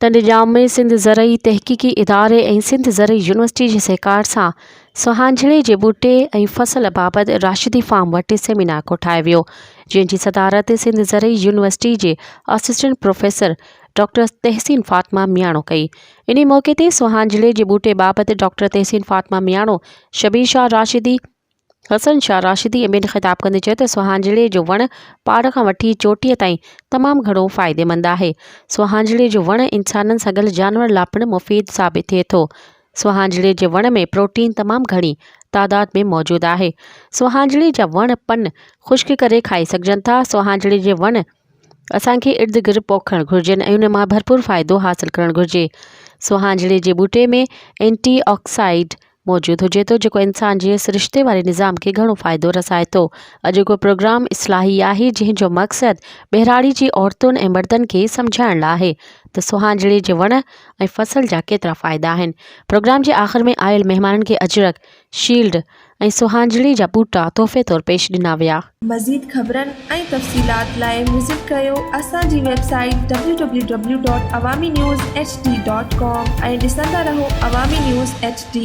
टंडजाम में सिंध ज़रई तहक़ीक़ी इदारे ऐं सिंध ज़रई यूनिवर्सिटी जे सहकार सां सुहांजणे जे ॿूटे ऐं फ़सल बाबति राशिदी फार्म वटि सेमिनार कोठायो वियो, जंहिंजी सदारत सिंध ज़रई यूनिवर्सिटी जे असिस्टेंट प्रोफेसर डॉक्टर तहसीन फ़ातिमा मियाणो कई। इन मौक़े ते सुहांजणे जे ॿूटे बाबति डॉक्टर तहसीन फ़ातिमा मियाणो, शबीर शाह राशिदी, हसन शाह राशिदी ॿिनि ख़िताब कंदे चयो त सुहांजणे जो वणु पाड़ खां वठी चोटीअ ताईं तमामु घणो फ़ाइदेमंद आहे। सुहांजणे जो वणु इंसाननि सां गॾु जानवर लाइ पिणु मुफ़ीद साबित थिए थो। सुहांजणे जे वण में प्रोटीन तमामु घणी तादाद में मौजूदु आहे। सुहांजणे जा वण पन ख़ुश्क करे खाई सघजनि था। सुहांजणे जे वण असांखे इर्द गिर्द पोखणु घुरिजनि ऐं उन मां भरपूर फ़ाइदो हासिलु करणु घुरिजे। सुहांजणे जे ॿूटे में एंटी ऑक्साइड मौजूदु हुजे थो, जेको इंसान जे सिरिश्ते वारे निज़ाम खे घणो फ़ाइदो रसाए थो। अॼोको प्रोग्राम इस्लाही आहे, जंहिंजो मक़सदु बहिराड़ी जी औरतुनि ऐं मर्दनि खे समुझाइण लाइ आहे त सुहांजणे जे वण ऐं फ़सल जा केतिरा फ़ाइदा आहिनि। प्रोग्राम जे आख़िर में आयल महिमाननि खे अजरक, शील्ड ऐं सुहांजणे जा ॿूटा तोहफ़े तौरु पेश ॾिना विया। मज़ीद ख़बरनि ऐं तफ़सीलात लाइ विज़िट कयो असांजी वेबसाइट www.awamiNewsHD.com ऐं ॾिसंदा रहो अवामी न्यूज़ HD।